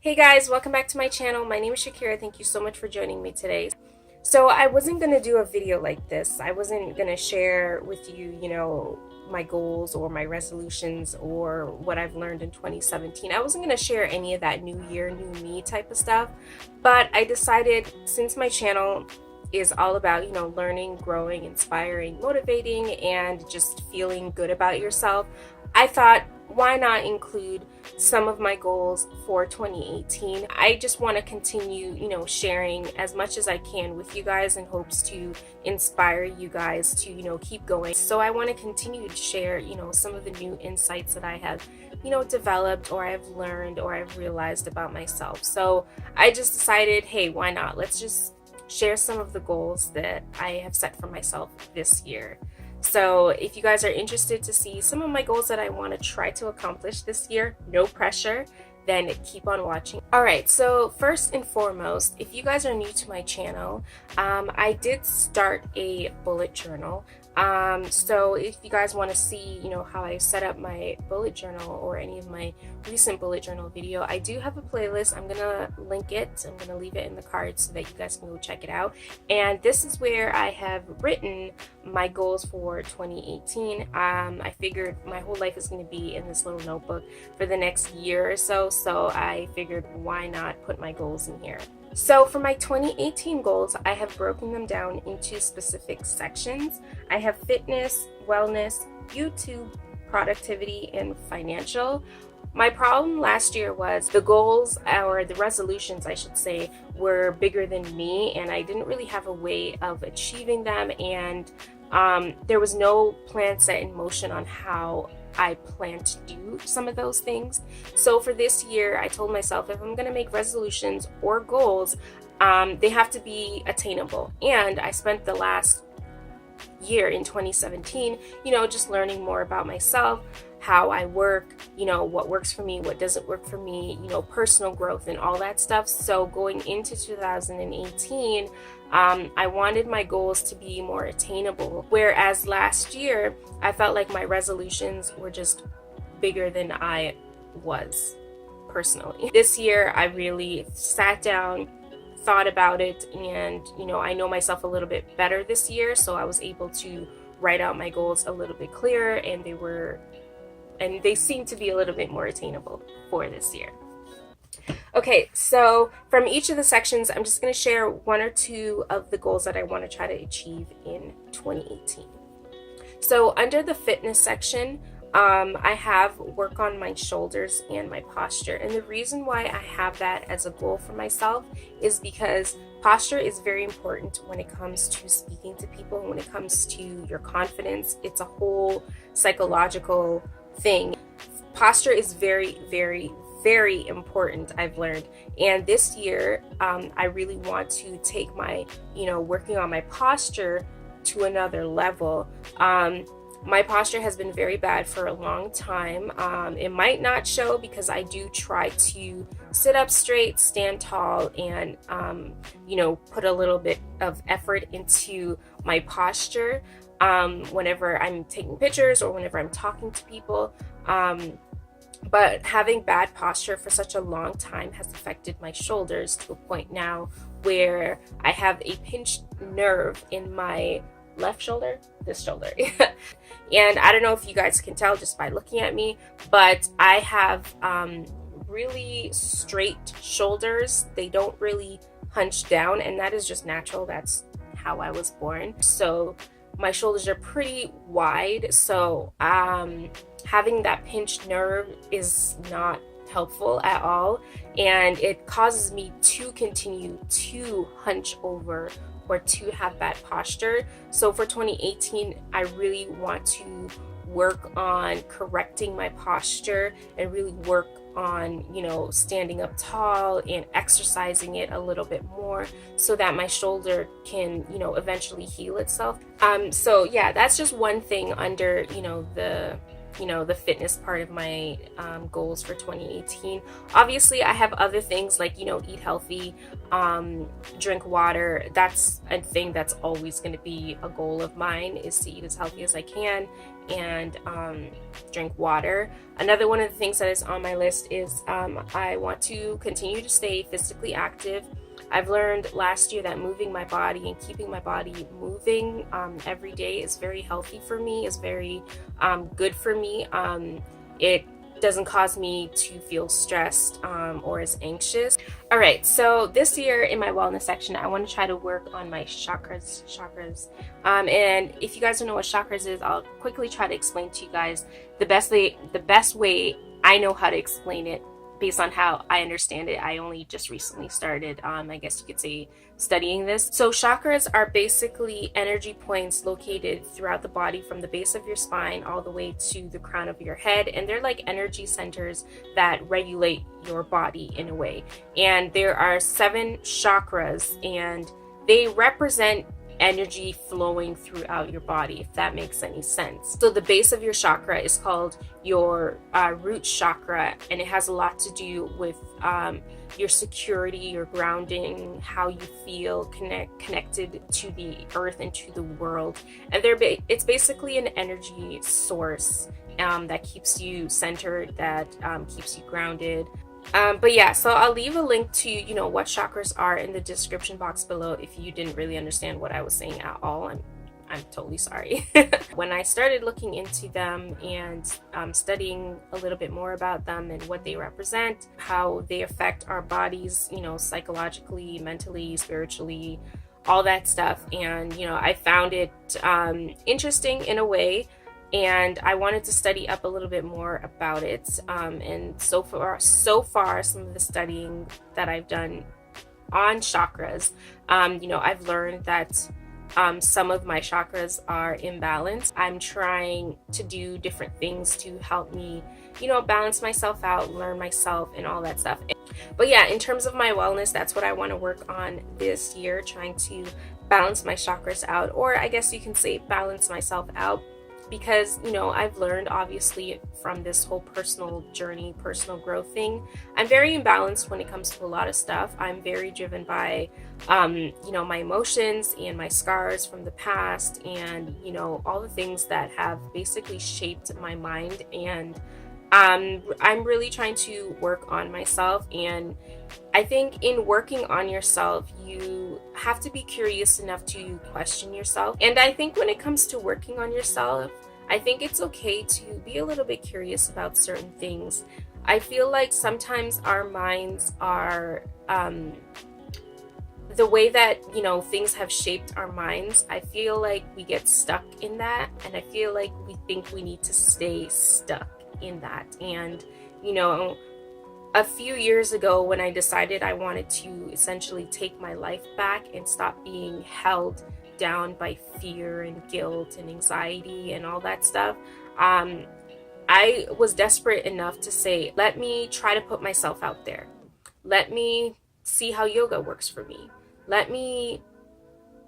Hey guys, welcome back to my channel. My name is Shakira. Thank you so much for joining me today. So I wasn't going to do a video like this. I wasn't going to share with you, my goals or my resolutions or what I've learned in 2017. I wasn't going to share any of that new year, new me type of stuff. But I decided, since my channel is all about, learning, growing, inspiring, motivating, and just feeling good about yourself, I thought, why not include some of my goals for 2018? I just want to continue, sharing as much as I can with you guys in hopes to inspire you guys to, keep going. So I want to continue to share, some of the new insights that I have, developed or I've learned or I've realized about myself. So I just decided, hey, why not? Let's just share some of the goals that I have set for myself this year. So if you guys are interested to see some of my goals that I want to try to accomplish this year, no pressure, then keep on watching. Alright, so first and foremost, if you guys are new to my channel, I did start a bullet journal. So if you guys want to see, how I set up my bullet journal or any of my recent bullet journal video, I do have a playlist. I'm gonna link it. I'm gonna leave it in the card so that you guys can go check it out. And this is where I have written my goals for 2018. I figured my whole life is going to be in this little notebook for the next year or so, so I figured why not put my goals in here. So for my 2018 goals, I have broken them down into specific sections. I have fitness, wellness, YouTube, productivity, and financial. My problem last year was the goals, or the resolutions I should say, were bigger than me, and I didn't really have a way of achieving them, and there was no plan set in motion on how I plan to do some of those things. So for this year, I told myself, if I'm going to make resolutions or goals, they have to be attainable. And I spent the last year in 2017, just learning more about myself, how I work, what works for me, what doesn't work for me, personal growth and all that stuff. So going into 2018, I wanted my goals to be more attainable. Whereas last year, I felt like my resolutions were just bigger than I was personally. This year, I really sat down, thought about it, and I know myself a little bit better this year, so I was able to write out my goals a little bit clearer, and they seem to be a little bit more attainable for this year. Okay, so from each of the sections, I'm just going to share one or two of the goals that I want to try to achieve in 2018. So under the fitness section, I have work on my shoulders and my posture. And the reason why I have that as a goal for myself is because posture is very important when it comes to speaking to people, when it comes to your confidence. It's a whole psychological thing. Posture is very, very, very important, I've learned. And this year, I really want to take my, working on my posture to another level. My posture has been very bad for a long time. It might not show because I do try to sit up straight, stand tall, and, put a little bit of effort into my posture whenever I'm taking pictures or whenever I'm talking to people. But having bad posture for such a long time has affected my shoulders to a point now where I have a pinched nerve in my left shoulder, this shoulder. And I don't know if you guys can tell just by looking at me, but I have really straight shoulders. They don't really hunch down, and that is just natural. That's how I was born. So my shoulders are pretty wide, so having that pinched nerve is not helpful at all, and it causes me to continue to hunch over or to have bad posture. So for 2018, I really want to work on correcting my posture and really work on, standing up tall and exercising it a little bit more so that my shoulder can, eventually heal itself. So yeah, that's just one thing under, the you know, the fitness part of my goals for 2018. Obviously, I have other things like, you know, eat healthy, drink water. That's a thing that's always going to be a goal of mine, is to eat as healthy as I can and drink water. Another one of the things that is on my list is I want to continue to stay physically active. I've learned last year that moving my body and keeping my body moving every day is very healthy for me, is very good for me. It doesn't cause me to feel stressed or as anxious. All right, so this year in my wellness section, I want to try to work on my chakras. And if you guys don't know what chakras is, I'll quickly try to explain to you guys the best way I know how to explain it, based on how I understand it. I only just recently started, I guess you could say, studying this. So chakras are basically energy points located throughout the body, from the base of your spine all the way to the crown of your head. And they're like energy centers that regulate your body in a way. And there are 7 chakras, and they represent energy flowing throughout your body, if that makes any sense. So the base of your chakra is called your root chakra, and it has a lot to do with your security, your grounding, how you feel connected to the earth and to the world. And it's basically an energy source that keeps you centered, that keeps you grounded. But yeah, so I'll leave a link to, you know, what chakras are in the description box below if you didn't really understand what I was saying at all. I'm totally sorry. When I started looking into them and studying a little bit more about them and what they represent, how they affect our bodies, you know, psychologically, mentally, spiritually, all that stuff. And, you know, I found it interesting in a way, and I wanted to study up a little bit more about it. And so far, some of the studying that I've done on chakras, you know, I've learned that some of my chakras are imbalanced. I'm trying to do different things to help me, you know, balance myself out, learn myself, and all that stuff. But yeah, in terms of my wellness, that's what I want to work on this year, trying to balance my chakras out, or I guess you can say balance myself out. Because, you know, I've learned, obviously, from this whole personal journey, personal growth thing, I'm very imbalanced when it comes to a lot of stuff. I'm very driven by, you know, my emotions and my scars from the past, and, you know, all the things that have basically shaped my mind. And I'm really trying to work on myself. And I think in working on yourself, you have to be curious enough to question yourself. And I think when it comes to working on yourself, I think it's okay to be a little bit curious about certain things. I feel like sometimes our minds are, the way that, you know, things have shaped our minds, I feel like we get stuck in that. And I feel like we think we need to stay stuck in that. And, you know, a few years ago, when I decided I wanted to essentially take my life back and stop being held down by fear and guilt and anxiety and all that stuff, I was desperate enough to say, let me try to put myself out there. Let me see how yoga works for me. Let me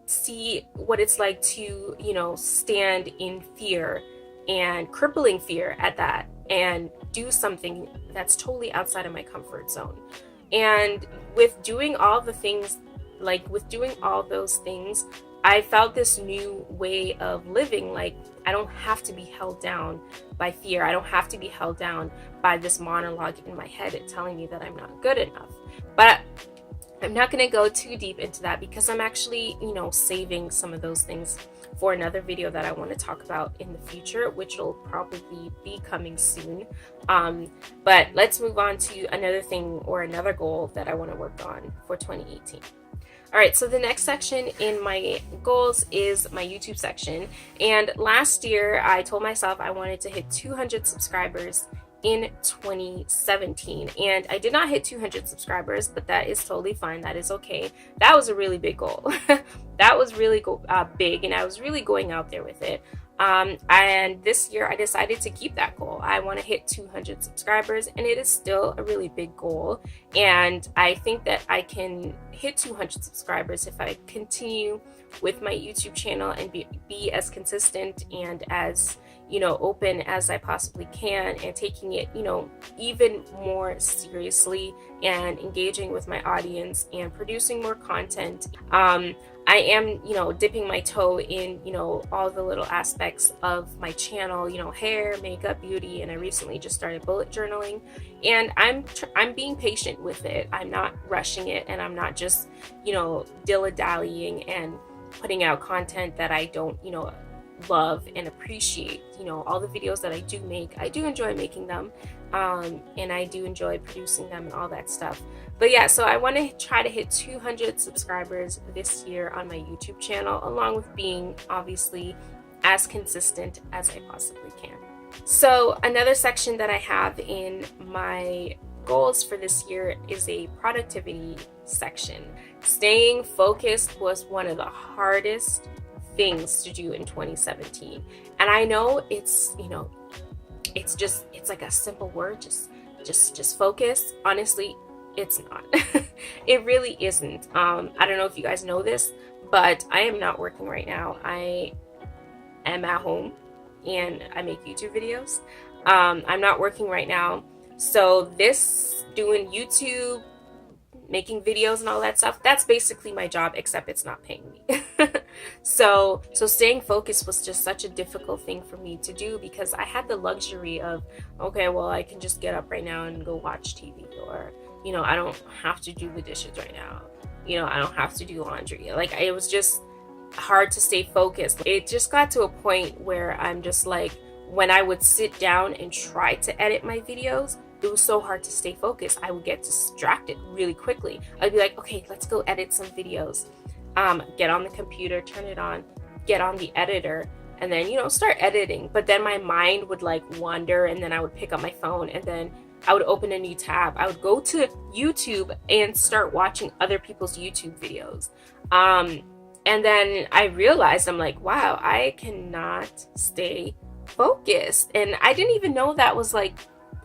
see what it's like to, you know, stand in fear, and crippling fear at that, and do something that's totally outside of my comfort zone. And with doing all the things, like with doing all those things, I felt this new way of living. Like, I don't have to be held down by fear. I don't have to be held down by this monologue in my head telling me that I'm not good enough. But I'm not going to go too deep into that, because I'm actually, you know, saving some of those things for another video that I want to talk about in the future, which will probably be coming soon. But let's move on to another thing, or another goal that I want to work on for 2018. All right, so the next section in my goals is my YouTube section. And last year, I told myself I wanted to hit 200 subscribers in 2017, and I did not hit 200 subscribers, but that is totally fine. That is okay. That was a really big goal. That was really big, and I was really going out there with it. And this year I decided to keep that goal. I want to hit 200 subscribers, and it is still a really big goal. And I think that I can hit 200 subscribers if I continue with my YouTube channel and be as consistent and as, open as I possibly can, and taking it, even more seriously, and engaging with my audience and producing more content. I am, dipping my toe in, all the little aspects of my channel, hair, makeup, beauty, and I recently just started bullet journaling, and I'm being patient with it. I'm not rushing it, and I'm not just, dilly-dallying and putting out content that I don't, love and appreciate. All the videos that I do make, I do enjoy making them, and I do enjoy producing them and all that stuff. But yeah, so I want to try to hit 200 subscribers this year on my YouTube channel, along with being obviously as consistent as I possibly can. So another section that I have in my goals for this year is a productivity section. Staying focused was one of the hardest things to do in 2017, and I know it's like a simple word, just focus. Honestly, it's not. It really isn't. I don't know if you guys know this, but I am not working right now. I am at home and I make YouTube videos. I'm not working right now, so this doing YouTube, making videos and all that stuff, that's basically my job, except it's not paying me. So staying focused was just such a difficult thing for me to do, because I had the luxury of, okay, well, I can just get up right now and go watch TV, or I don't have to do the dishes right now, I don't have to do laundry. Like, it was just hard to stay focused. It just got to a point where I'm just like, when I would sit down and try to edit my videos, it was so hard to stay focused. I would get distracted really quickly. I'd be like, okay, let's go edit some videos. Get on the computer, turn it on, get on the editor, and then, start editing. But then my mind would like wander, and then I would pick up my phone, and then I would open a new tab. I would go to YouTube and start watching other people's YouTube videos. And then I realized, I'm like, wow, I cannot stay focused. And I didn't even know that was like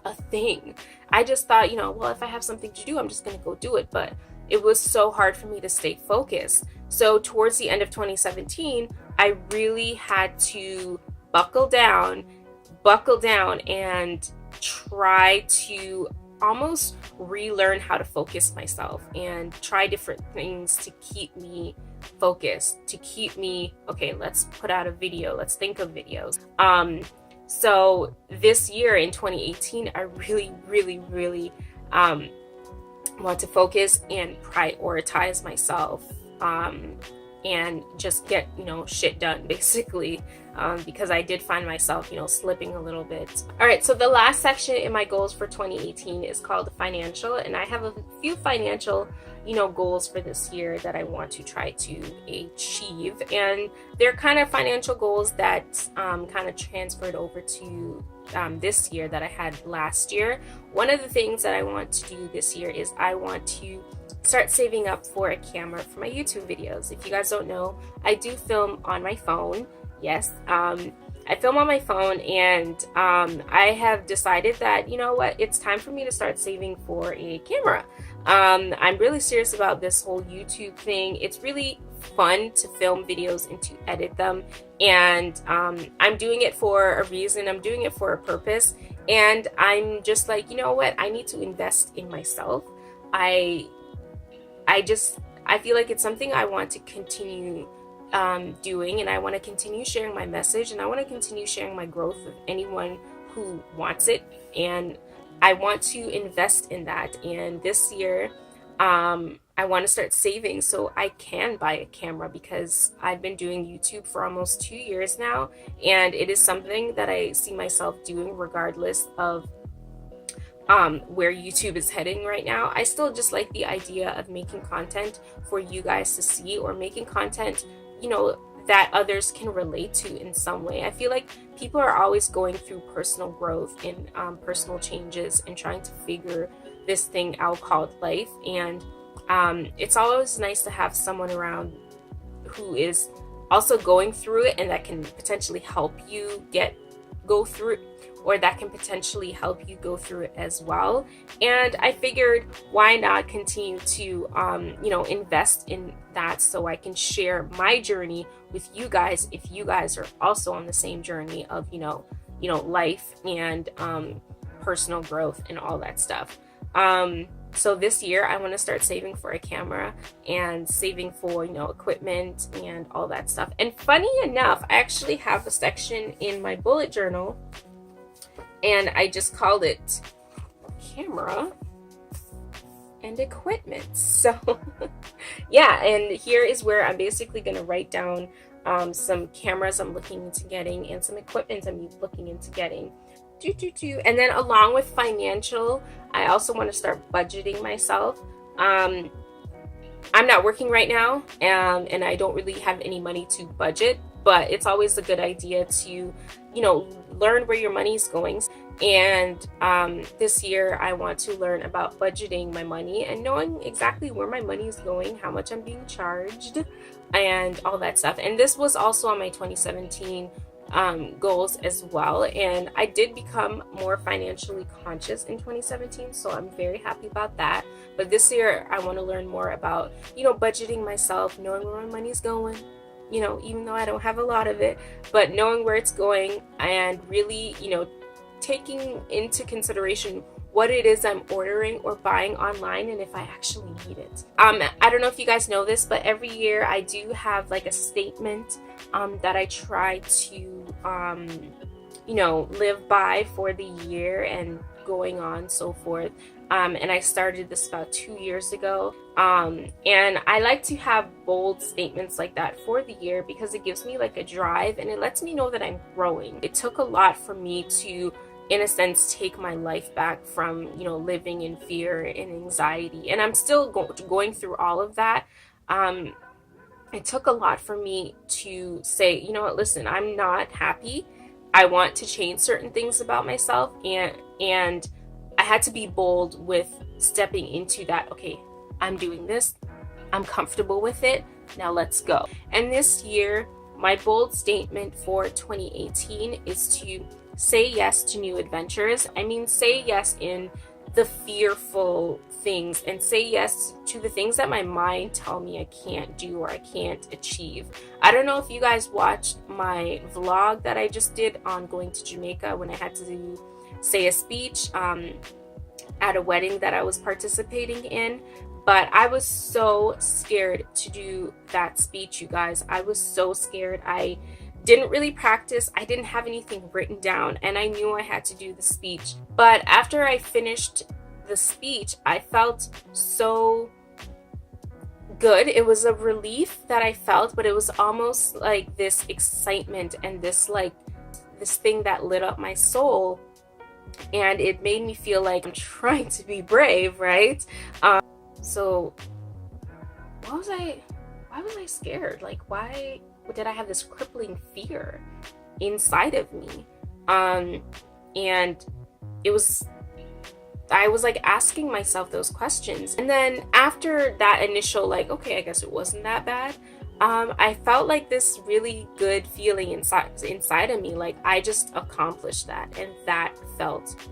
a thing. I just thought, well, if I have something to do, I'm just going to go do it. But it was so hard for me to stay focused. So towards the end of 2017, I really had to buckle down and try to almost relearn how to focus myself, and try different things to keep me focused, to keep me, okay, let's put out a video, let's think of videos. So this year in 2018, I really want to focus and prioritize myself, and just get, shit done, basically, because I did find myself, slipping a little bit. All right, so the last section in my goals for 2018 is called financial, and I have a few financial, goals for this year that I want to try to achieve, and they're kind of financial goals that kind of transferred over to this year that I had last year. One of the things that I want to do this year is I want to start saving up for a camera for my YouTube videos. If you guys don't know, I do film on my phone. Yes, I film on my phone, and I have decided that, it's time for me to start saving for a camera. I'm really serious about this whole YouTube thing. It's really fun to film videos and to edit them, and I'm doing it for a reason. I'm doing it for a purpose, and I'm just like, I need to invest in myself. I feel like it's something I want to continue doing, and I want to continue sharing my message, and I want to continue sharing my growth with anyone who wants it, and I want to invest in that. And this year, I want to start saving so I can buy a camera, because I've been doing YouTube for almost 2 years now, and it is something that I see myself doing regardless of where YouTube is heading right now. I still just like the idea of making content for you guys to see, or making content, that others can relate to in some way. I feel like people are always going through personal growth and personal changes, and trying to figure this thing out called life. And it's always nice to have someone around who is also going through it, and that can potentially help you go through or that can potentially help you go through it as well. And I figured, why not continue to you know, invest in that so I can share my journey with you guys if you guys are also on the same journey of, you know, life and personal growth and all that stuff. So this year I want to start saving for a camera and saving for, you know, equipment and all that stuff. And funny enough, I actually have a section in my bullet journal and I just called it camera and equipment. So yeah, and here is where I'm basically going to write down some cameras I'm looking into getting and some equipment I'm looking into getting. And then along with financial, I also want to start budgeting myself. I'm not working right now, and I don't really have any money to budget, but it's always a good idea to, you know, learn where your money's going. And this year I want to learn about budgeting my money and knowing exactly where my money is going, how much I'm being charged, and all that stuff. And this was also on my 2017 goals as well, and I did become more financially conscious in 2017, so I'm very happy about that. But this year I want to learn more about, you know, budgeting myself, knowing where my money's going, you know, even though I don't have a lot of it, but knowing where it's going and really, you know, taking into consideration what it is I'm ordering or buying online and if I actually need it. I don't know if you guys know this, but every year I do have like a statement that I try to, you know, live by for the year and going on so forth. And I started this about 2 years ago. And I like to have bold statements like that for the year because it gives me like a drive and it lets me know that I'm growing. It took a lot for me to, in a sense, take my life back from, you know, living in fear and anxiety. And I'm still going through all of that. It took a lot for me to say, you know what, listen, I'm not happy. I want to change certain things about myself. And I had to be bold with stepping into that. Okay, I'm doing this. I'm comfortable with it. Now let's go. And this year, my bold statement for 2018 is to say yes to new adventures. I mean, say yes in the fearful things and say yes to the things that my mind tell me I can't do or I can't achieve. I don't know if you guys watched my vlog that I just did on going to Jamaica when I had to say a speech at a wedding that I was participating in. But I was so scared to do that speech, you guys. I was so scared. I didn't really practice. I didn't have anything written down and I knew I had to do the speech. But after I finished the speech, I felt so good. It was a relief that I felt, but it was almost like this excitement and this thing that lit up my soul. And it made me feel like I'm trying to be brave, right? So why was I scared? Like, why did I have this crippling fear inside of me? And I was like asking myself those questions. And then after that initial, like, okay, I guess it wasn't that bad, I felt like this really good feeling inside of me. Like, I just accomplished that, and that felt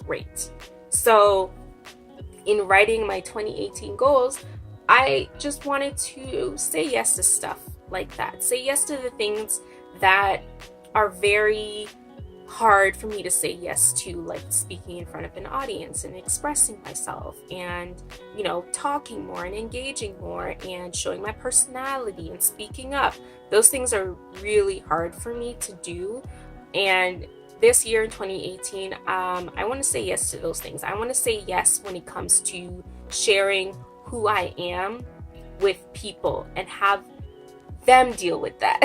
great. So in writing my 2018 goals, I just wanted to say yes to stuff like that. Say yes to the things that are very hard for me to say yes to, like speaking in front of an audience and expressing myself and, you know, talking more and engaging more and showing my personality and speaking up. Those things are really hard for me to do. And this year in 2018, I want to say yes to those things. I want to say yes when it comes to sharing who I am with people and have them deal with that.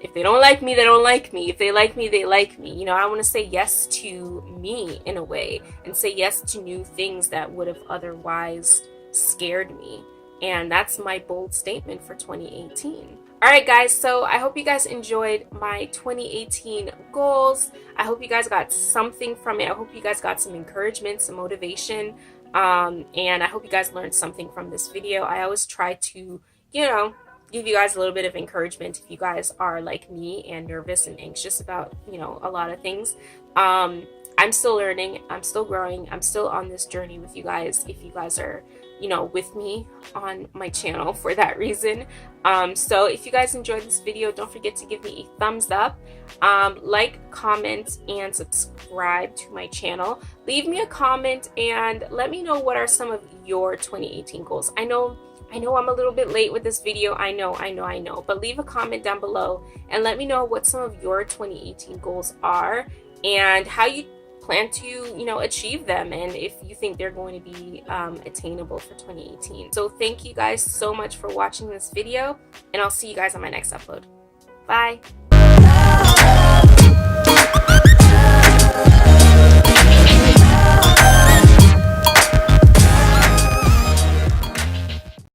If they don't like me, they don't like me. If they like me, they like me. You know, I want to say yes to me in a way and say yes to new things that would have otherwise scared me. And that's my bold statement for 2018. All right, guys, so I hope you guys enjoyed my 2018 goals. I hope you guys got something from it. I hope you guys got some encouragement, some motivation, and I hope you guys learned something from this video. I always try to, you know, give you guys a little bit of encouragement if you guys are like me and nervous and anxious about, you know, a lot of things. I'm still learning, I'm still growing, I'm still on this journey with you guys, if you guys are, you know, with me on my channel for that reason. So if you guys enjoyed this video, don't forget to give me a thumbs up, like, comment, and subscribe to my channel. Leave me a comment and let me know what are some of your 2018 goals. I know I'm a little bit late with this video. I know. But leave a comment down below and let me know what some of your 2018 goals are and how you plan to, you know, achieve them, and if you think they're going to be attainable for 2018. So thank you guys so much for watching this video, and I'll see you guys on my next upload. Bye.